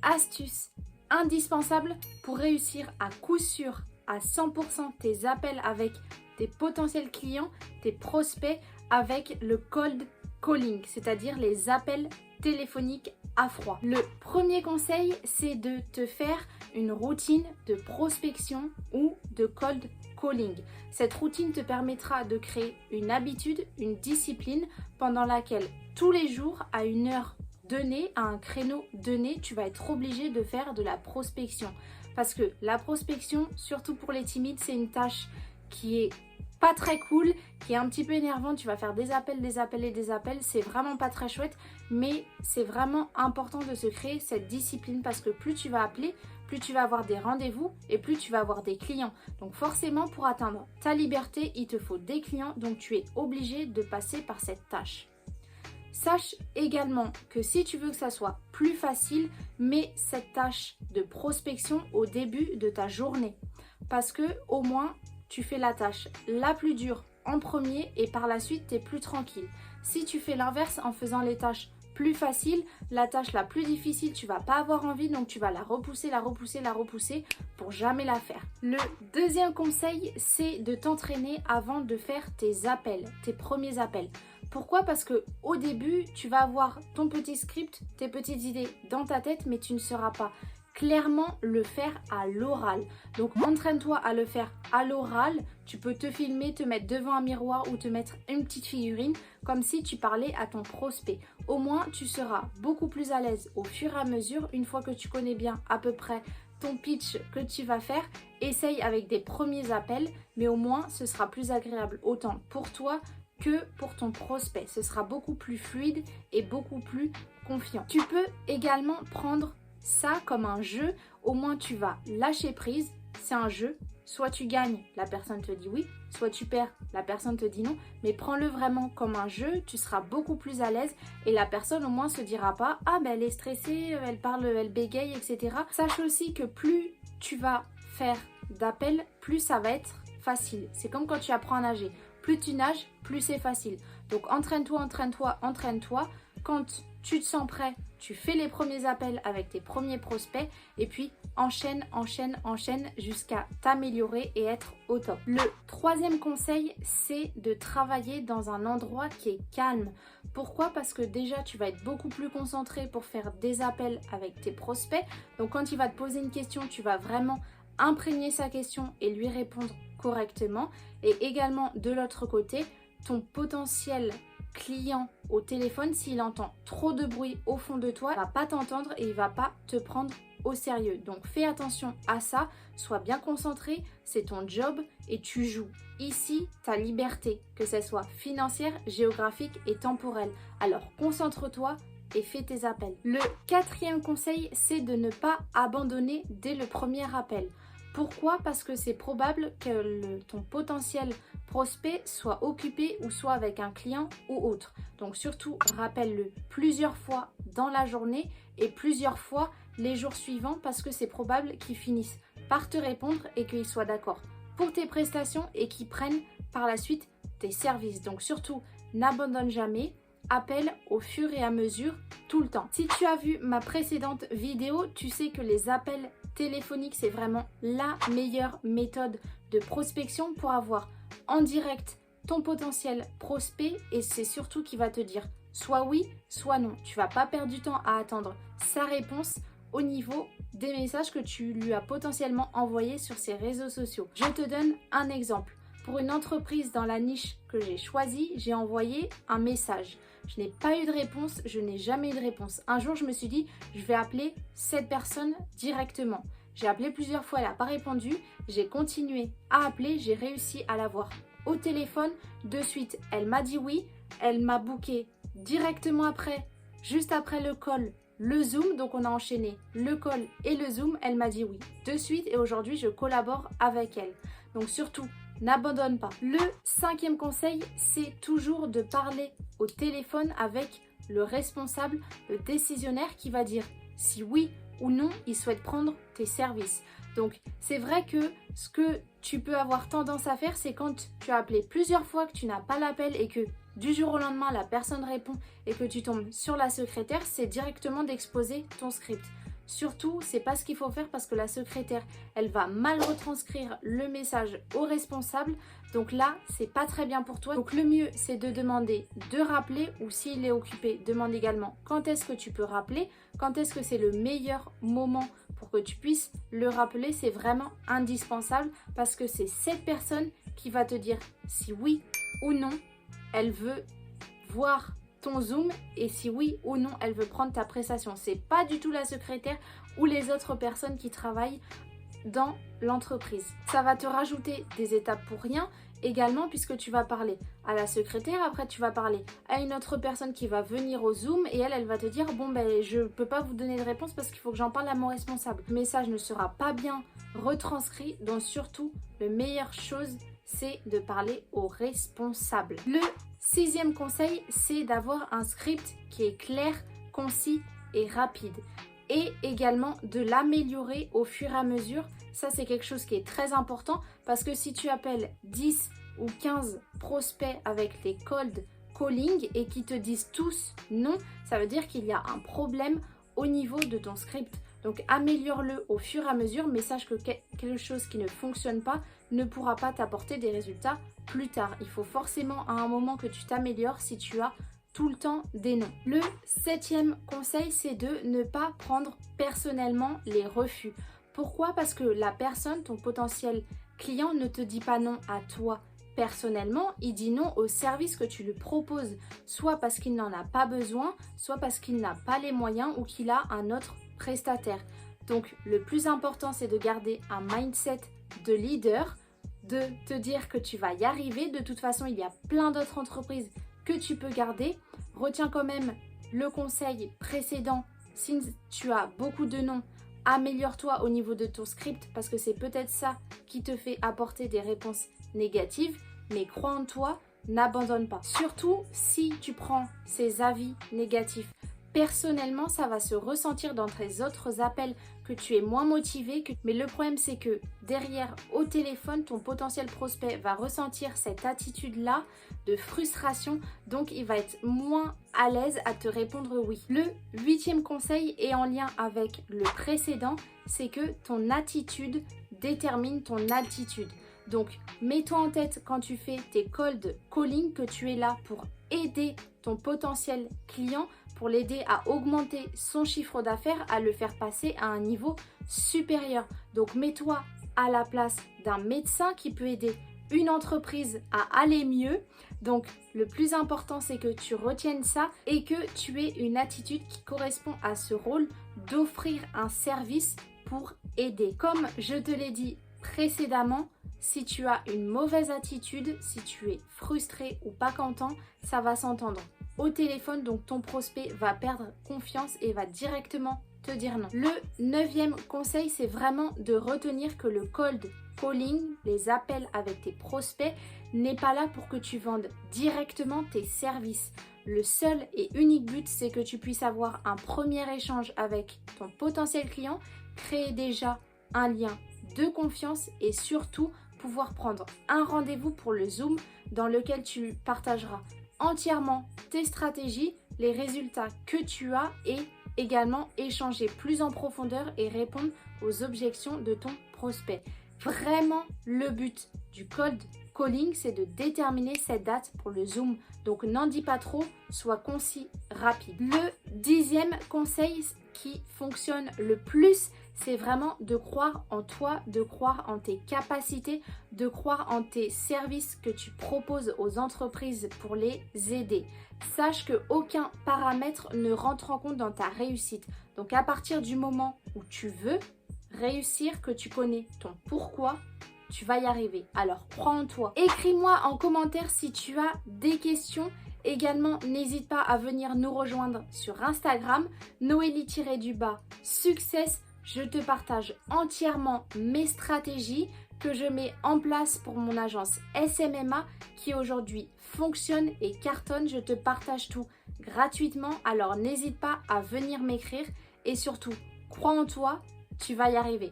astuce indispensable pour réussir à coup sûr à 100% tes appels avec tes potentiels clients, tes prospects avec le cold calling, c'est-à-dire les appels téléphoniques à froid. Le premier conseil, c'est de te faire une routine de prospection ou de cold calling. Cette routine te permettra de créer une habitude, une discipline pendant laquelle tous les jours à une heure donnée, à un créneau donné, tu vas être obligé de faire de la prospection. Parce que la prospection, surtout pour les timides, c'est une tâche qui est pas très cool, qui est un petit peu énervante. Tu vas faire des appels et des appels, c'est vraiment pas très chouette, mais c'est vraiment important de se créer cette discipline parce que plus tu vas appeler, plus tu vas avoir des rendez-vous et plus tu vas avoir des clients. Donc forcément, pour atteindre ta liberté, il te faut des clients, donc tu es obligé de passer par cette tâche. Sache également que si tu veux que ça soit plus facile, mets cette tâche de prospection au début de ta journée. Parce que au moins, tu fais la tâche la plus dure en premier et par la suite, tu es plus tranquille. Si tu fais l'inverse en faisant les tâches plus faciles, la tâche la plus difficile, tu vas pas avoir envie, donc tu vas la repousser pour jamais la faire. Le deuxième conseil, c'est de t'entraîner avant de faire tes appels, tes premiers appels. Pourquoi? Parce que au début, tu vas avoir ton petit script, tes petites idées dans ta tête, mais tu ne sauras pas clairement le faire à l'oral. Donc entraîne-toi à le faire à l'oral. Tu peux te filmer, te mettre devant un miroir ou te mettre une petite figurine comme si tu parlais à ton prospect. Au moins, tu seras beaucoup plus à l'aise au fur et à mesure. Une fois que tu connais bien à peu près ton pitch que tu vas faire, essaye avec des premiers appels, mais au moins ce sera plus agréable autant pour toi que pour ton prospect. Ce sera beaucoup plus fluide et beaucoup plus confiant. Tu peux également prendre ça comme un jeu, au moins tu vas lâcher prise, c'est un jeu, soit tu gagnes, la personne te dit oui, soit tu perds, la personne te dit non, mais prends-le vraiment comme un jeu, tu seras beaucoup plus à l'aise et la personne au moins se dira pas « Ah ben elle est stressée, elle parle, elle bégaye, etc. » Sache aussi que plus tu vas faire d'appels, plus ça va être facile. C'est comme quand tu apprends à nager. Plus tu nages, plus c'est facile. Donc entraîne-toi. Quand tu te sens prêt, tu fais les premiers appels avec tes premiers prospects et puis enchaîne jusqu'à t'améliorer et être au top. Le troisième conseil, c'est de travailler dans un endroit qui est calme. Pourquoi? Parce que déjà, tu vas être beaucoup plus concentré pour faire des appels avec tes prospects. Donc quand il va te poser une question, tu vas vraiment imprégner sa question et lui répondre correctement. Et également de l'autre côté, ton potentiel client au téléphone, s'il entend trop de bruit au fond de toi, il ne va pas t'entendre et il ne va pas te prendre au sérieux. Donc fais attention à ça, sois bien concentré, c'est ton job et tu joues. Ici, ta liberté, que ce soit financière, géographique et temporelle. Alors concentre-toi et fais tes appels. Le quatrième conseil, c'est de ne pas abandonner dès le premier appel. Pourquoi? Parce que c'est probable que ton potentiel prospect soit occupé ou soit avec un client ou autre. Donc surtout, rappelle-le plusieurs fois dans la journée et plusieurs fois les jours suivants parce que c'est probable qu'il finisse par te répondre et qu'il soit d'accord pour tes prestations et qu'il prenne par la suite tes services. Donc surtout, n'abandonne jamais. Appelle au fur et à mesure tout le temps. Si tu as vu ma précédente vidéo, tu sais que les appels téléphoniques, c'est vraiment la meilleure méthode de prospection pour avoir en direct ton potentiel prospect et c'est surtout qui va te dire soit oui, soit non. Tu vas pas perdre du temps à attendre sa réponse au niveau des messages que tu lui as potentiellement envoyés sur ses réseaux sociaux. Je te donne un exemple. Pour une entreprise dans la niche que j'ai choisie, j'ai envoyé un message. Je n'ai pas eu de réponse, je n'ai jamais eu de réponse. Un jour, je me suis dit, je vais appeler cette personne directement. J'ai appelé plusieurs fois, elle n'a pas répondu. J'ai continué à appeler, j'ai réussi à l'avoir au téléphone. De suite, elle m'a dit oui. Elle m'a booké directement après, juste après le call, le Zoom. Donc, on a enchaîné le call et le Zoom. Elle m'a dit oui de suite et aujourd'hui, je collabore avec elle. Donc, surtout, n'abandonne pas. Le cinquième conseil, c'est toujours de parler au téléphone avec le responsable, le décisionnaire qui va dire si oui ou non il souhaite prendre tes services. Donc c'est vrai que ce que tu peux avoir tendance à faire, c'est quand tu as appelé plusieurs fois, que tu n'as pas l'appel et que du jour au lendemain la personne répond et que tu tombes sur la secrétaire, c'est directement d'exposer ton script. Surtout, c'est pas ce qu'il faut faire parce que la secrétaire, elle va mal retranscrire le message au responsable. Donc là, c'est pas très bien pour toi. Donc le mieux, c'est de demander de rappeler ou s'il est occupé, demande également quand est-ce que tu peux rappeler, quand est-ce que c'est le meilleur moment pour que tu puisses le rappeler. C'est vraiment indispensable parce que c'est cette personne qui va te dire si oui ou non elle veut voir ton Zoom et si oui ou non elle veut prendre ta prestation. C'est pas du tout la secrétaire ou les autres personnes qui travaillent dans l'entreprise. Ça va te rajouter des étapes pour rien également puisque tu vas parler à la secrétaire, après tu vas parler à une autre personne qui va venir au Zoom et elle va te dire bon ben je peux pas vous donner de réponse parce qu'il faut que j'en parle à mon responsable. Le message ne sera pas bien retranscrit, donc surtout la meilleure chose c'est de parler au responsable. Le 6e conseil, c'est d'avoir un script qui est clair, concis et rapide. Et également de l'améliorer au fur et à mesure. Ça, c'est quelque chose qui est très important parce que si tu appelles 10 ou 15 prospects avec les cold calling et qui te disent tous non, ça veut dire qu'il y a un problème au niveau de ton script. Donc améliore-le au fur et à mesure, mais sache que quelque chose qui ne fonctionne pas ne pourra pas t'apporter des résultats plus tard. Il faut forcément à un moment que tu t'améliores si tu as tout le temps des noms. Le 7e conseil, c'est de ne pas prendre personnellement les refus. Pourquoi? Parce que la personne, ton potentiel client, ne te dit pas non à toi personnellement, il dit non au service que tu lui proposes, soit parce qu'il n'en a pas besoin, soit parce qu'il n'a pas les moyens ou qu'il a un autre prestataire. Donc le plus important, c'est de garder un mindset de leader, de te dire que tu vas y arriver. De toute façon, il y a plein d'autres entreprises que tu peux garder. Retiens quand même le conseil précédent. Si tu as beaucoup de noms, améliore-toi au niveau de ton script parce que c'est peut-être ça qui te fait apporter des réponses négatives. Mais crois en toi, n'abandonne pas. Surtout si tu prends ces avis négatifs. Personnellement, ça va se ressentir dans tes autres appels que tu es moins motivé. Mais le problème, c'est que derrière, au téléphone, ton potentiel prospect va ressentir cette attitude-là de frustration. Donc, il va être moins à l'aise à te répondre oui. Le 8e conseil est en lien avec le précédent. C'est que ton attitude détermine ton altitude. Donc, mets-toi en tête quand tu fais tes cold calling que tu es là pour aider ton potentiel client, pour l'aider à augmenter son chiffre d'affaires, à le faire passer à un niveau supérieur. Donc, mets-toi à la place d'un médecin qui peut aider une entreprise à aller mieux. Donc, le plus important, c'est que tu retiennes ça et que tu aies une attitude qui correspond à ce rôle d'offrir un service pour aider. Comme je te l'ai dit précédemment, si tu as une mauvaise attitude, si tu es frustré ou pas content, ça va s'entendre au téléphone. Donc ton prospect va perdre confiance et va directement te dire non. Le 9e conseil, c'est vraiment de retenir que le cold calling, les appels avec tes prospects, n'est pas là pour que tu vendes directement tes services. Le seul et unique but, c'est que tu puisses avoir un premier échange avec ton potentiel client, créer déjà un lien de confiance et surtout pouvoir prendre un rendez-vous pour le Zoom dans lequel tu partageras entièrement tes stratégies, les résultats que tu as et également échanger plus en profondeur et répondre aux objections de ton prospect. Vraiment, le but du cold calling, c'est de déterminer cette date pour le Zoom. Donc, n'en dis pas trop, sois concis, rapide. Le 10e conseil qui fonctionne le plus, c'est vraiment de croire en toi, de croire en tes capacités, de croire en tes services que tu proposes aux entreprises pour les aider. Sache qu'aucun paramètre ne rentre en compte dans ta réussite. Donc à partir du moment où tu veux réussir, que tu connais ton pourquoi, tu vas y arriver. Alors crois en toi. Écris-moi en commentaire si tu as des questions. Également, n'hésite pas à venir nous rejoindre sur Instagram, Noélie-Success. Je te partage entièrement mes stratégies que je mets en place pour mon agence SMMA qui aujourd'hui fonctionne et cartonne. Je te partage tout gratuitement. Alors n'hésite pas à venir m'écrire et surtout, crois en toi, tu vas y arriver.